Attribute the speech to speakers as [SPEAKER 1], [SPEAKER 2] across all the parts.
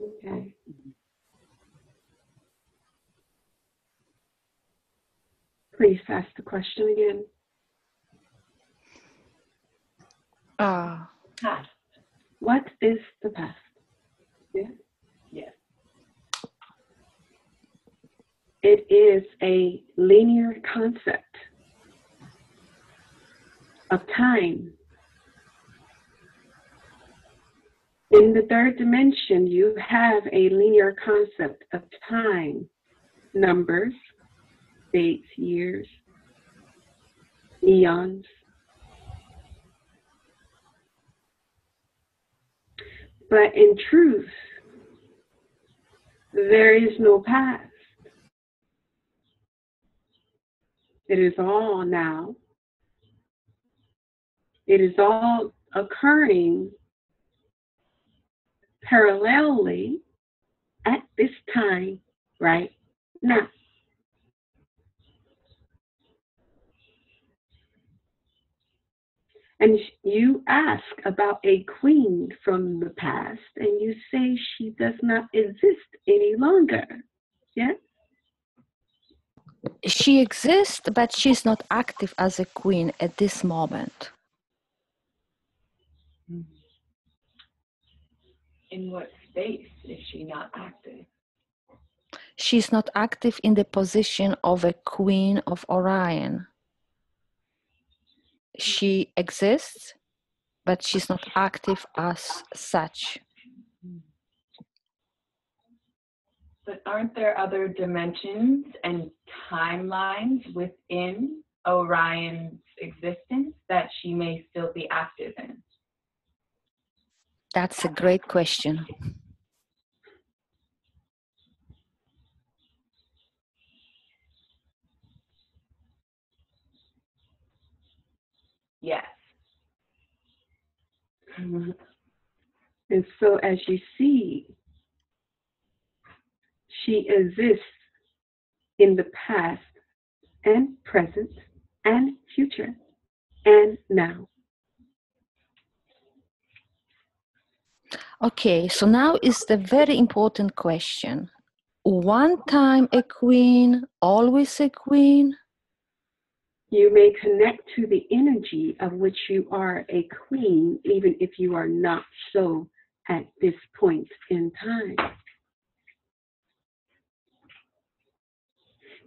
[SPEAKER 1] Okay. Please ask the question again.
[SPEAKER 2] Past.
[SPEAKER 1] What is the past?
[SPEAKER 2] Yeah. Yes.
[SPEAKER 1] It is a linear concept of time. In the third dimension, you have a linear concept of time, numbers, dates, years, eons. But in truth, there is no past. It is all now. It is all occurring parallelly at this time, right now. And you ask about a queen from the past, and you say she does not exist any longer. Yeah?
[SPEAKER 3] She exists, but she's not active as a queen at this moment.
[SPEAKER 2] In what space is she not active?
[SPEAKER 3] She's not active in the position of a queen of Orion. She exists, but she's not active as such.
[SPEAKER 2] But aren't there other dimensions and timelines within Orion's existence that she may still be active in?
[SPEAKER 3] That's a great question.
[SPEAKER 2] Yes.
[SPEAKER 1] And so as you see, she exists in the past and present and future and now.
[SPEAKER 3] Okay, so now is the very important question. One time a queen, always a queen?
[SPEAKER 1] You may connect to the energy of which you are a queen, even if you are not so at this point in time.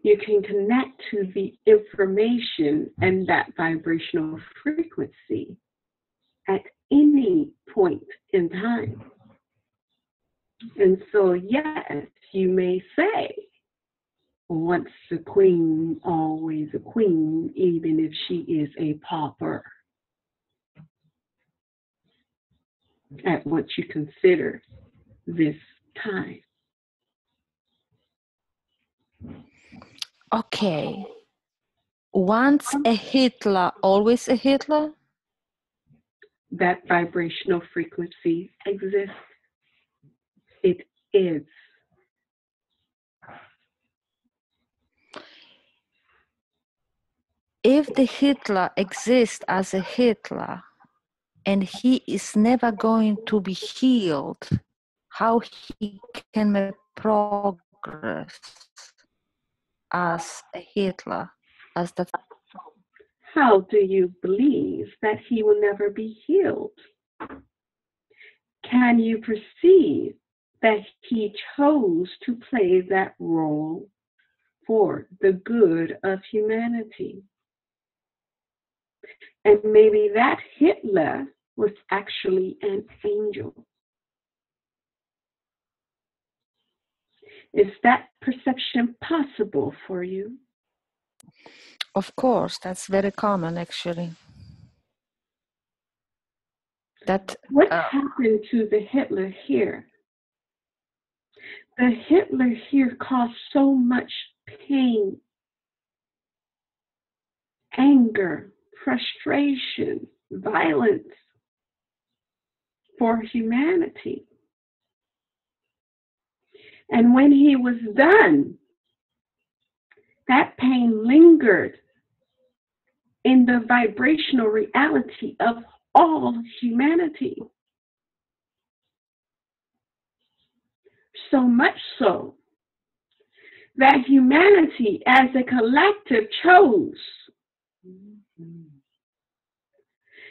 [SPEAKER 1] You can connect to the information and that vibrational frequency at any point in time. And so, yes, you may say, once a queen, always a queen, even if she is a pauper, at what you consider this time.
[SPEAKER 3] Okay. Once a Hitler, always a Hitler?
[SPEAKER 1] That vibrational frequency exists. It is.
[SPEAKER 3] If the Hitler exists as a Hitler and he is never going to be healed, how he can make progress as a Hitler, as that?
[SPEAKER 1] How do you believe that he will never be healed? Can you perceive that he chose to play that role for the good of humanity? And maybe that Hitler was actually an angel. Is that perception possible for you?
[SPEAKER 3] Of course, that's very common actually.
[SPEAKER 1] What happened to the Hitler here? The Hitler here caused so much pain, anger, frustration, violence for humanity. And when he was done, that pain lingered in the vibrational reality of all humanity. so much so that humanity as a collective chose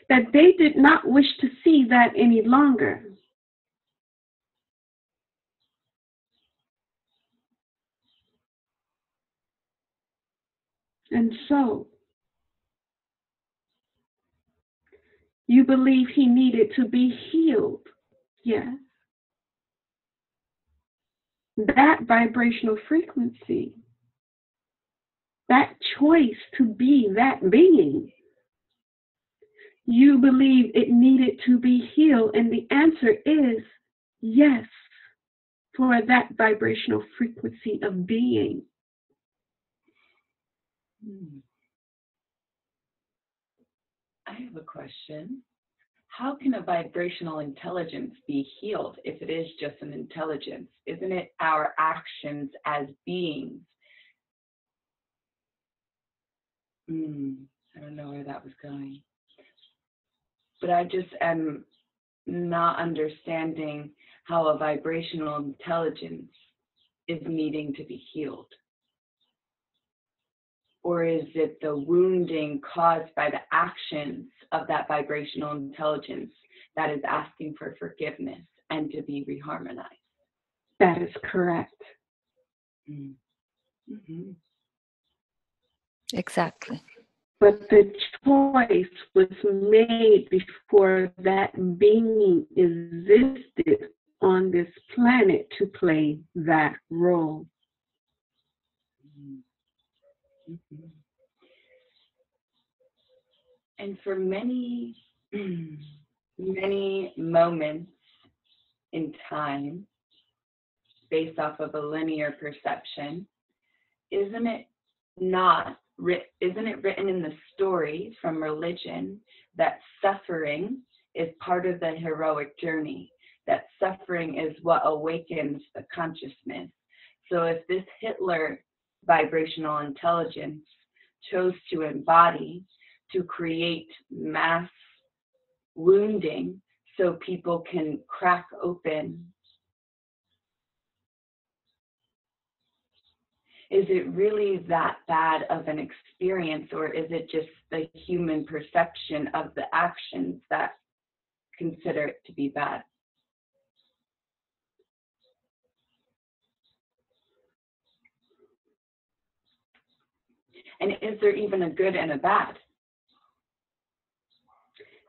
[SPEAKER 1] that they did not wish to see that any longer. And so, you believe he needed to be healed. Yes. That vibrational frequency, that choice to be that being, you believe it needed to be healed. And the answer is yes, for that vibrational frequency of being.
[SPEAKER 2] I have a question. How can a vibrational intelligence be healed if it is just an intelligence? Isn't it our actions as beings? I don't know where that was going. But I just am not understanding how a vibrational intelligence is needing to be healed. Or is it the wounding caused by the actions of that vibrational intelligence that is asking for forgiveness and to be reharmonized?
[SPEAKER 1] That is correct.
[SPEAKER 2] Mm-hmm.
[SPEAKER 3] Exactly.
[SPEAKER 1] But the choice was made before that being existed on this planet to play that role.
[SPEAKER 2] Mm-hmm. And for many, many moments in time, based off of a linear perception, isn't it written in the story from religion that suffering is part of the heroic journey, that suffering is what awakens the consciousness? So if this Hitler vibrational intelligence chose to embody, to create mass wounding so people can crack open, is it really that bad of an experience, or is it just the human perception of the actions that consider it to be bad? And is there even a good and a bad?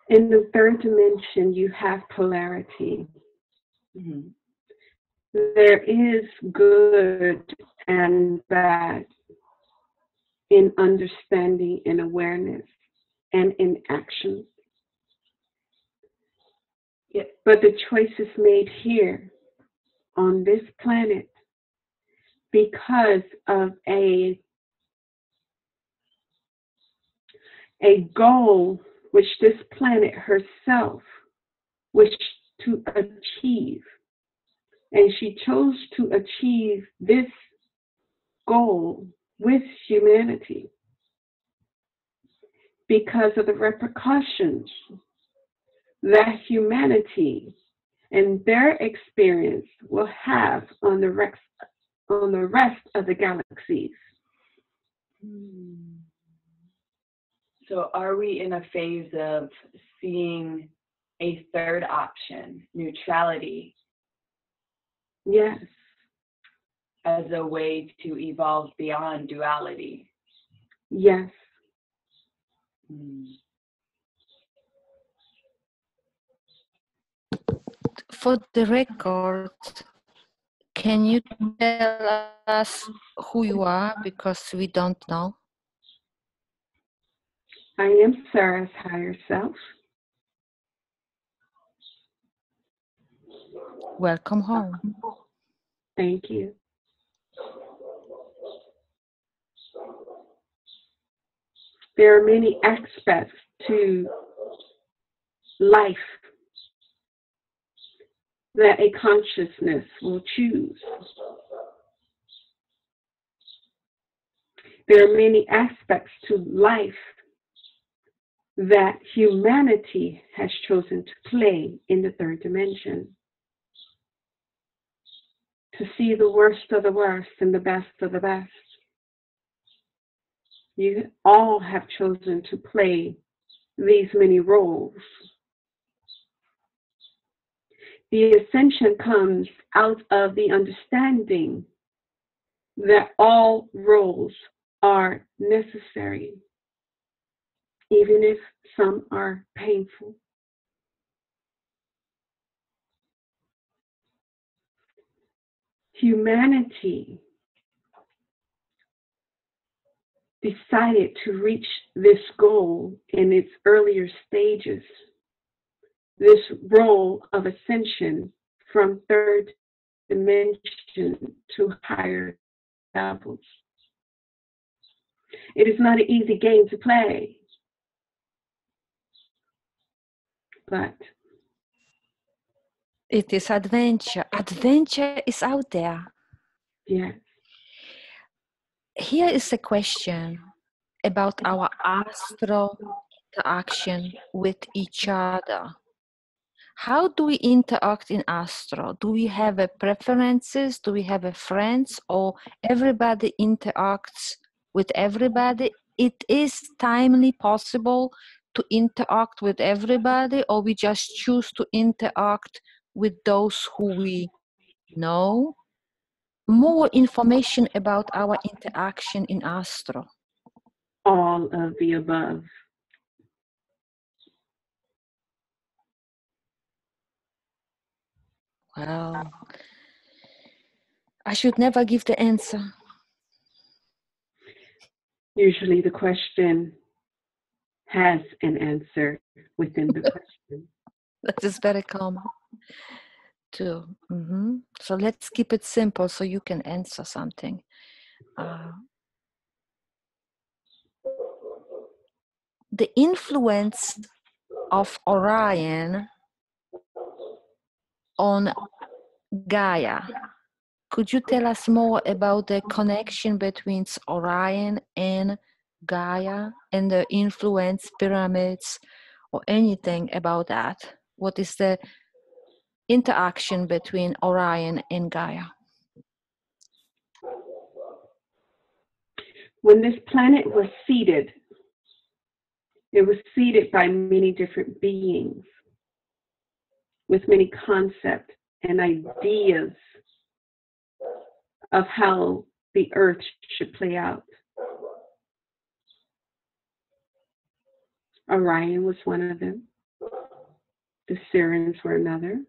[SPEAKER 1] In the third dimension, you have polarity.
[SPEAKER 2] Mm-hmm.
[SPEAKER 1] There is good and bad in understanding and awareness and in action.
[SPEAKER 2] Yep.
[SPEAKER 1] But the choice is made here on this planet because of a goal which this planet herself wished to achieve. And she chose to achieve this goal with humanity because of the repercussions that humanity and their experience will have on the rest of the galaxies.
[SPEAKER 2] So are we in a phase of seeing a third option, neutrality?
[SPEAKER 1] Yes.
[SPEAKER 2] As a way to evolve beyond duality?
[SPEAKER 1] Yes.
[SPEAKER 3] For the record, can you tell us who you are, because we don't know?
[SPEAKER 1] I am Sarah's higher self.
[SPEAKER 3] Welcome home.
[SPEAKER 1] Thank you. There are many aspects to life that a consciousness will choose. There are many aspects to life that humanity has chosen to play in the third dimension. to see the worst of the worst and the best of the best. You all have chosen to play these many roles. The ascension comes out of the understanding that all roles are necessary, even if some are painful. Humanity decided to reach this goal in its earlier stages, this role of ascension from third dimension to higher levels. It is not an easy game to play, but
[SPEAKER 3] it is adventure. Adventure is out there.
[SPEAKER 1] yes.
[SPEAKER 3] Here is a question about our astral interaction with each other. How do we interact in astral? Do we have a preferences? Do we have a friends? Or everybody interacts with everybody? It is timely possible to interact with everybody, or we just choose to interact with those who we know? More information about our interaction in astral.
[SPEAKER 1] All of the above.
[SPEAKER 3] Well, I should never give the answer.
[SPEAKER 1] Usually the question has an answer within the question.
[SPEAKER 3] That is very common too. So let's keep it simple so you can answer something. The influence of Orion on Gaia. Could you tell us more about the connection between Orion and Gaia and the influence pyramids or anything about that? What is the interaction between Orion and Gaia?
[SPEAKER 1] When this planet was seeded, it was seeded by many different beings with many concepts and ideas of how the earth should play out. Orion was one of them. The Sirens were another.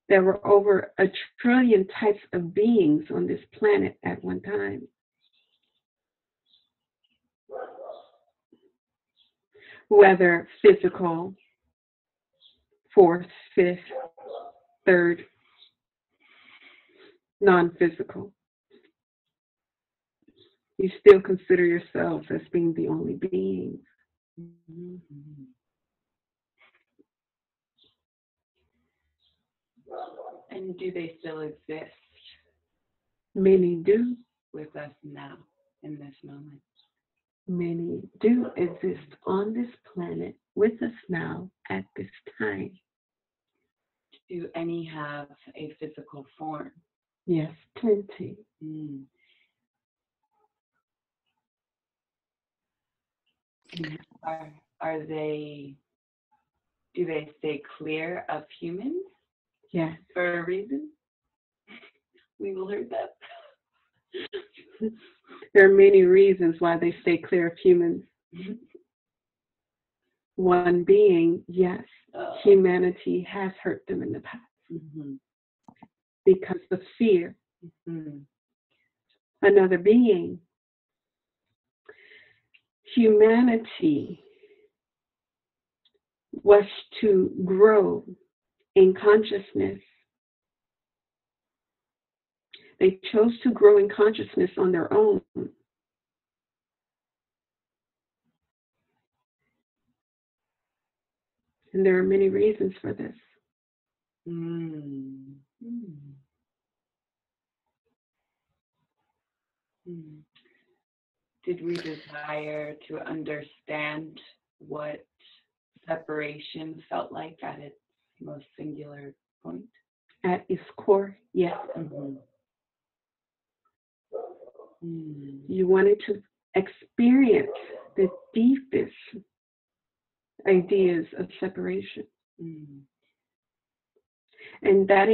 [SPEAKER 1] There were over 1 trillion types of beings on this planet at one time. Whether physical, fourth, fifth, third, non-physical. You still consider yourselves as being the only beings.
[SPEAKER 2] And do they still exist?
[SPEAKER 1] Many do.
[SPEAKER 2] With us now, in this moment.
[SPEAKER 1] Many do exist on this planet with us now at this time.
[SPEAKER 2] Do any have a physical form?
[SPEAKER 1] Yes, plenty.
[SPEAKER 2] Are they, do they stay clear of humans?
[SPEAKER 1] Yes.
[SPEAKER 2] For a reason? We will hear that.
[SPEAKER 1] There are many reasons why they stay clear of humans. One being, yes, humanity has hurt them in the past because of fear. Another being, humanity was to grow in consciousness. They chose to grow in consciousness on their own. And there are many reasons for this.
[SPEAKER 2] Did we desire to understand what separation felt like at its most singular point?
[SPEAKER 1] at its core, yes.
[SPEAKER 2] Mm-hmm. Mm.
[SPEAKER 1] You wanted to experience the deepest ideas of separation.
[SPEAKER 2] Mm.
[SPEAKER 1] And that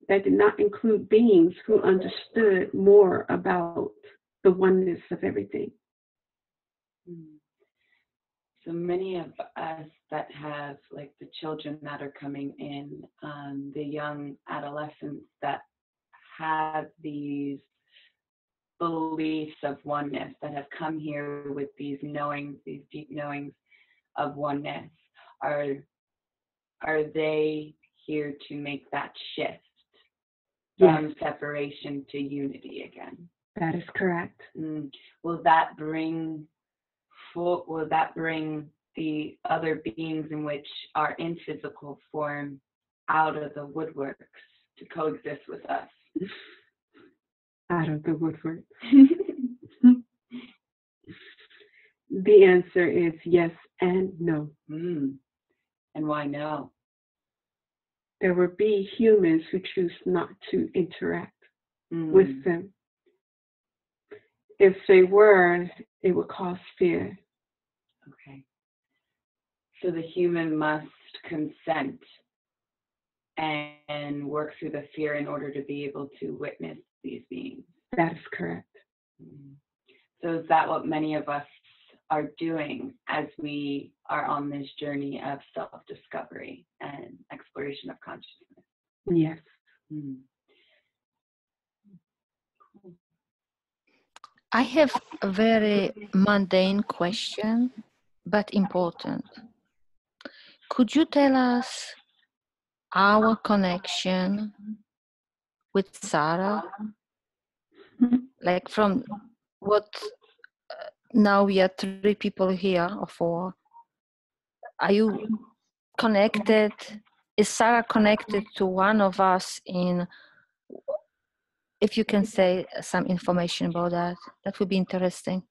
[SPEAKER 1] did not include beings who understood more about the oneness of everything.
[SPEAKER 2] Mm. So many of us that have, like the children that are coming in, the young adolescents that have these beliefs of oneness, that have come here with these knowings, these deep knowings of oneness, are they here to make that shift from separation to unity again?
[SPEAKER 1] That is correct.
[SPEAKER 2] Will that bring the other beings in which are in physical form out of the woodworks to coexist with us?
[SPEAKER 1] Out of the woodwork. The answer is yes and no.
[SPEAKER 2] And why no?
[SPEAKER 1] There will be humans who choose not to interact with them. If they were, it would cause fear.
[SPEAKER 2] Okay. So the human must consent and work through the fear in order to be able to witness these beings.
[SPEAKER 1] That is correct.
[SPEAKER 2] So is that what many of us are doing as we are on this journey of self-discovery and exploration of consciousness?
[SPEAKER 1] Yes.
[SPEAKER 3] I have a very mundane question, but important. Could you tell us our connection with Sarah? Like from what, now we are 3 people here or 4. Are you connected? Is Sarah connected to one of us in, if you can say some information about that, that would be interesting.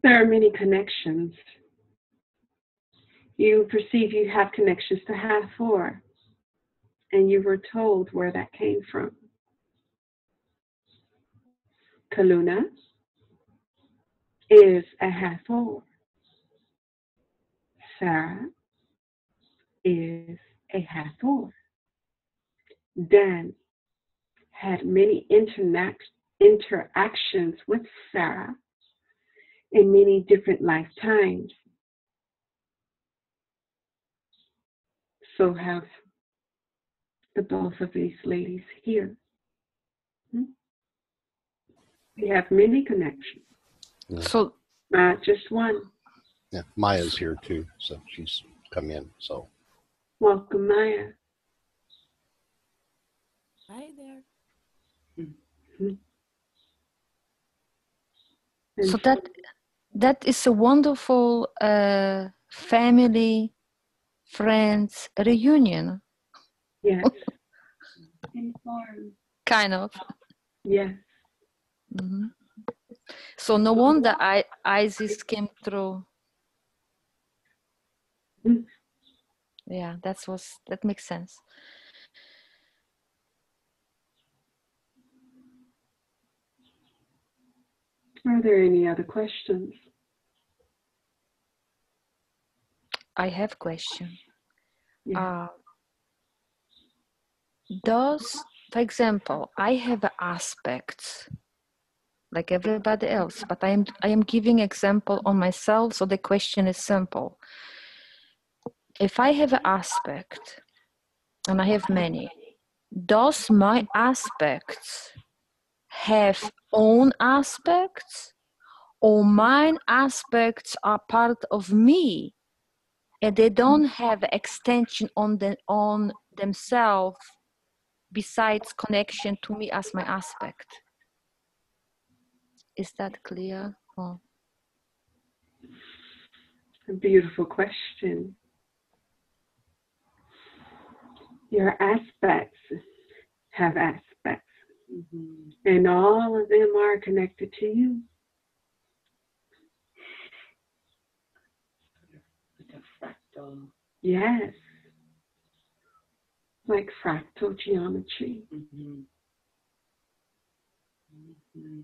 [SPEAKER 1] There are many connections. You perceive you have connections to Hathor, and you were told where that came from. Kaluna is a Hathor. Sarah is a Hathor. Dan had many interactions with Sarah in many different lifetimes. So have the both of these ladies here. We have many connections.
[SPEAKER 4] Yeah.
[SPEAKER 3] So
[SPEAKER 1] Not just one.
[SPEAKER 4] Yeah, Maya's here too, so she's come in. So
[SPEAKER 1] Welcome, Maya.
[SPEAKER 5] Hi there.
[SPEAKER 3] So that is a wonderful family, friends reunion.
[SPEAKER 1] Yes.
[SPEAKER 2] Informed.
[SPEAKER 3] Kind of.
[SPEAKER 1] Yes.
[SPEAKER 3] Mm-hmm. So no wonder Isis came through. Yeah, that makes sense.
[SPEAKER 1] Are there any other questions?
[SPEAKER 3] I have a question.
[SPEAKER 1] Yeah.
[SPEAKER 3] For example, I have aspects like everybody else, but I am giving example on myself, so the question is simple. If I have an aspect, and I have many, does my aspects have own aspects, or mine aspects are part of me and they don't have extension on themselves besides connection to me as my aspect? Is that clear? Oh.
[SPEAKER 1] A beautiful question. Your aspects have aspects, and all of them are connected to you.
[SPEAKER 2] Like a fractal.
[SPEAKER 1] Yes. like fractal geometry.
[SPEAKER 2] Mm-hmm. Mm-hmm.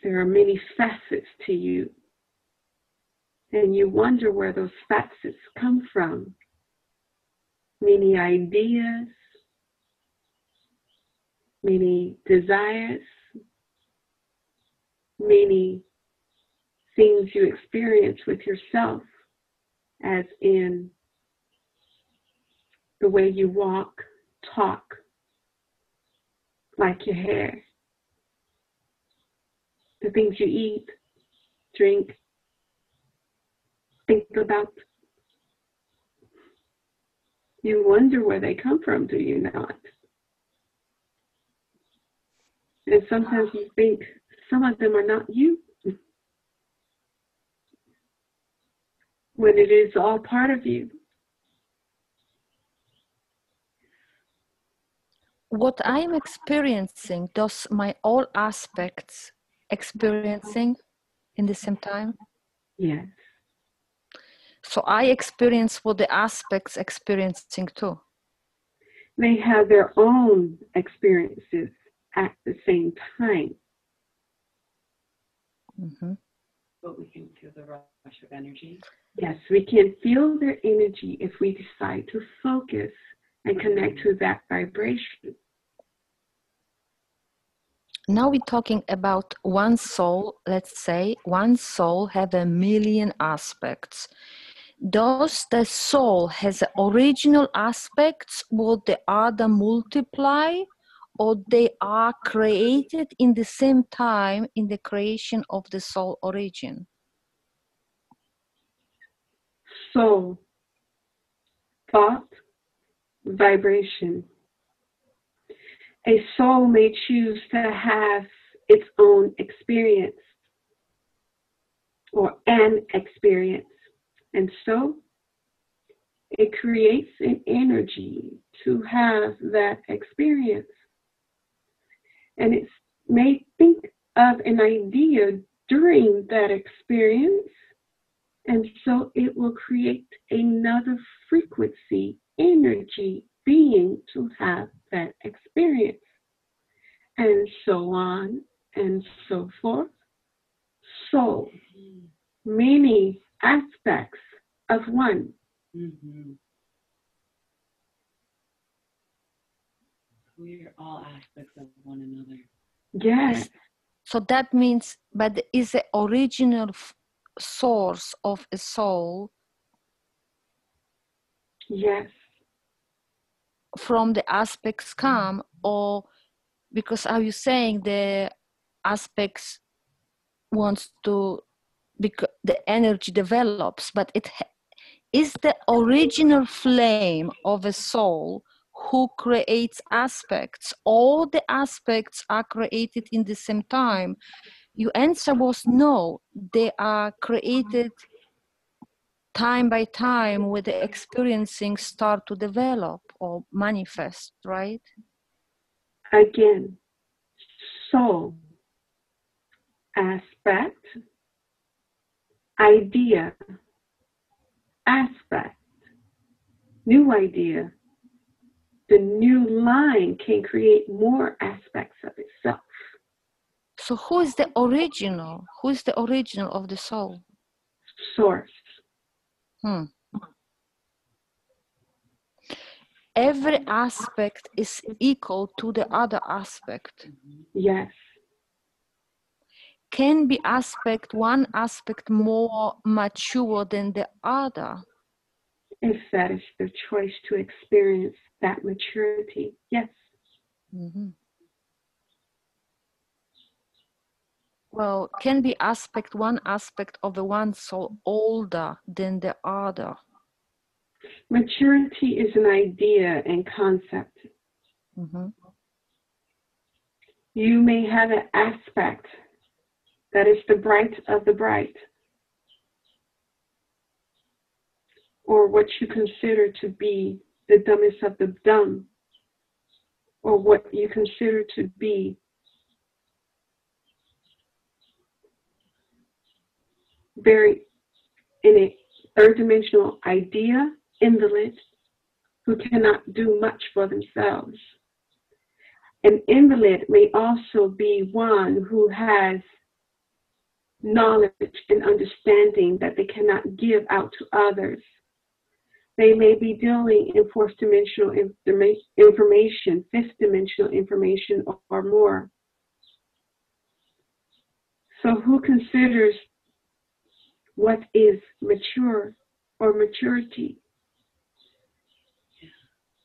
[SPEAKER 1] There are many facets to you, and you wonder where those facets come from. Many ideas, many desires, many things you experience with yourself, as in the way you walk, talk, like your hair, the things you eat, drink, think about. You wonder where they come from, do you not? And sometimes you think some of them are not you, when it is all part of you.
[SPEAKER 3] What I'm experiencing, does my all aspects experiencing in the same time?
[SPEAKER 1] Yes.
[SPEAKER 3] So I experience what the aspects experiencing too.
[SPEAKER 1] They have their own experiences at the same time.
[SPEAKER 3] Mm-hmm.
[SPEAKER 2] But we can feel the rush of energy.
[SPEAKER 1] Yes, we can feel their energy if we decide to focus and connect to that vibration.
[SPEAKER 3] Now we're talking about one soul. Let's say one soul have 1,000,000 aspects. Does the soul has original aspects, will the other multiply, or they are created in the same time in the creation of the soul origin?
[SPEAKER 1] Soul, thought, vibration. A soul may choose to have its own experience or an experience. And so it creates an energy to have that experience. And it may think of an idea during that experience. And so it will create another frequency, energy, being to have that experience. And so on and so forth. Soul, many aspects of one.
[SPEAKER 2] Mm-hmm. We are all aspects of one another.
[SPEAKER 1] Yes.
[SPEAKER 3] So that means, but is the original source of a soul
[SPEAKER 1] Yes.
[SPEAKER 3] from the aspects come, or because are you saying the aspects wants to, because the energy develops, but it is the original flame of a soul who creates aspects. All the aspects are created in the same time. Your answer was no, they are created time by time with the experiencing start to develop or manifest, right?
[SPEAKER 1] Again, soul, aspect, idea, aspect, new idea. The new line can create more aspects of itself.
[SPEAKER 3] So who is the original? Who is the original of the soul?
[SPEAKER 1] Source.
[SPEAKER 3] Every aspect is equal to the other aspect.
[SPEAKER 1] Yes.
[SPEAKER 3] Can be one aspect more mature than the other.
[SPEAKER 1] If that is their choice to experience that maturity, yes.
[SPEAKER 3] Mm-hmm. Well, can be one aspect of the one soul older than the other.
[SPEAKER 1] Maturity is an idea and concept.
[SPEAKER 3] Mm-hmm.
[SPEAKER 1] You may have an aspect that is the bright of the bright, or what you consider to be the dumbest of the dumb, or what you consider to be very in a third dimensional idea invalid who cannot do much for themselves. An invalid may also be one who has knowledge and understanding that they cannot give out to others. They may be dealing in fourth dimensional information, fifth dimensional information, or more. So who considers what is mature or maturity?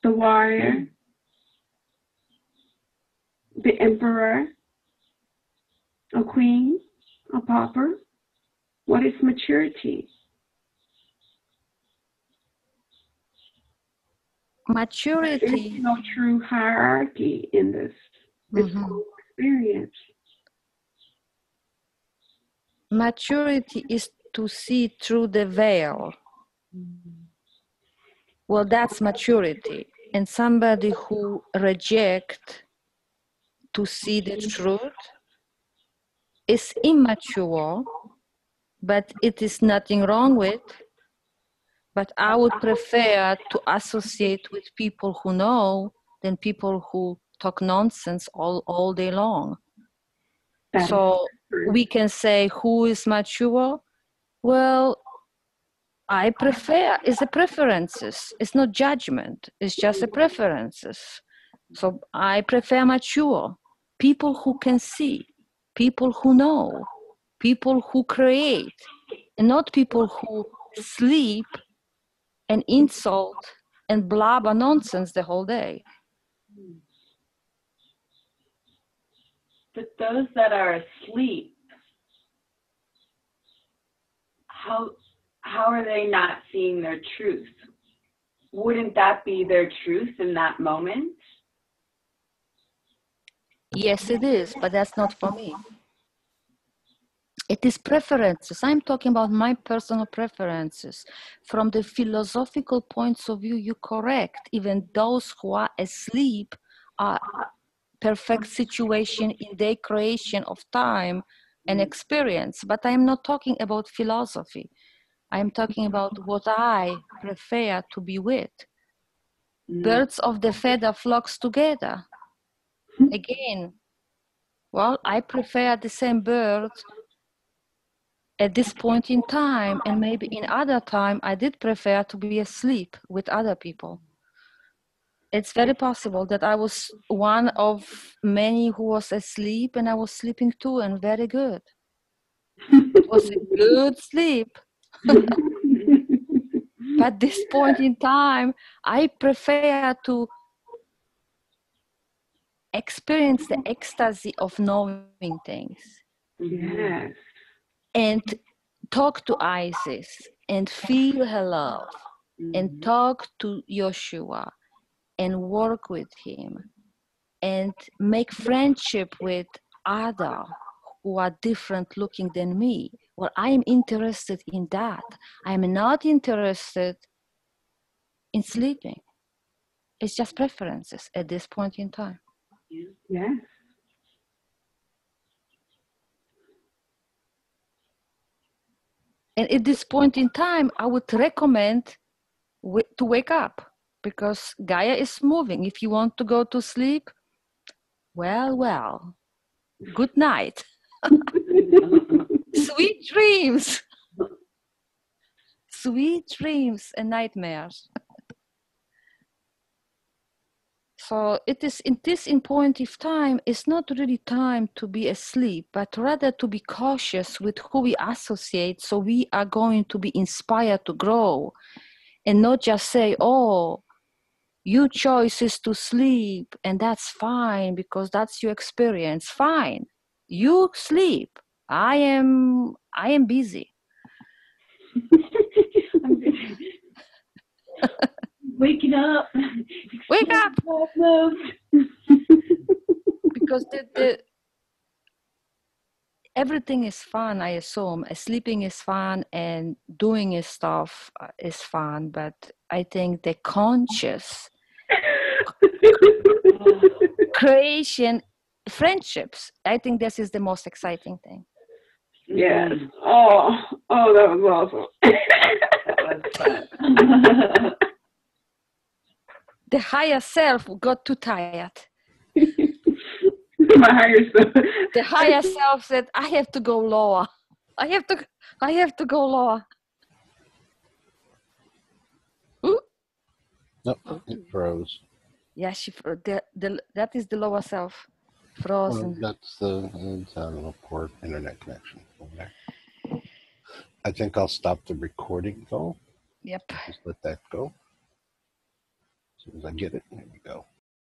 [SPEAKER 1] The warrior, the emperor, a queen, a pauper? What is maturity?
[SPEAKER 3] Maturity.
[SPEAKER 1] There is no true hierarchy in this. It's all experience.
[SPEAKER 3] Maturity is to see through the veil. Well, that's maturity. And somebody who rejects to see the truth is immature, but it is nothing wrong with. But I would prefer to associate with people who know than people who talk nonsense all day long. So we can say who is mature? Well, I prefer, it's a preferences. It's not judgment. It's just a preferences. So I prefer mature. People who can see, people who know, people who create, and not people who sleep and insult and blabber nonsense the whole day.
[SPEAKER 2] But those that are asleep, how are they not seeing their truth? Wouldn't that be their truth in that moment?
[SPEAKER 3] Yes, it is, but that's not for me. It is preferences. I'm talking about my personal preferences. From the philosophical points of view, you're correct. Even those who are asleep are perfect situation in their creation of time and experience. But I'm not talking about philosophy. I'm talking about what I prefer to be with. Birds of the feather flocks together. Again, well, I prefer the same bird at this point in time, and maybe in other time, I did prefer to be asleep with other people. It's very possible that I was one of many who was asleep, and I was sleeping too, and very good. It was a good sleep. But at this point in time, I prefer to experience the ecstasy of knowing things.
[SPEAKER 1] Yes.
[SPEAKER 3] And talk to Isis and feel her love and talk to Joshua and work with him and make friendship with others who are different looking than me. Well, I'm interested in that. I'm not interested in sleeping. It's just preferences at this point in time.
[SPEAKER 1] Yes.
[SPEAKER 3] And at this point in time, I would recommend to wake up because Gaia is moving. If you want to go to sleep, well, good night. Sweet dreams. Sweet dreams and nightmares. So it is in this point of time, it's not really time to be asleep, but rather to be cautious with who we associate. So we are going to be inspired to grow and not just say, oh, your choice is to sleep and that's fine because that's your experience. Fine. You sleep. I am busy.
[SPEAKER 2] I'm busy. Waking up.
[SPEAKER 3] Wake up. Because everything is fun, I assume. Sleeping is fun and doing stuff is fun, but I think the conscious creation, friendships, I think this is the most exciting thing.
[SPEAKER 1] Yes. Oh, that was awesome.
[SPEAKER 2] That was fun.
[SPEAKER 3] the higher self got too tired.
[SPEAKER 1] My higher self.
[SPEAKER 3] The higher self said, I have to go lower. I have to go lower. Ooh.
[SPEAKER 4] Nope, it froze.
[SPEAKER 3] Yeah, that is the lower self. Frozen.
[SPEAKER 4] Well, that's the I don't know, poor internet connection over there. I think I'll stop the recording though.
[SPEAKER 3] Yep.
[SPEAKER 4] Just let that go. As soon as I get it, there we go.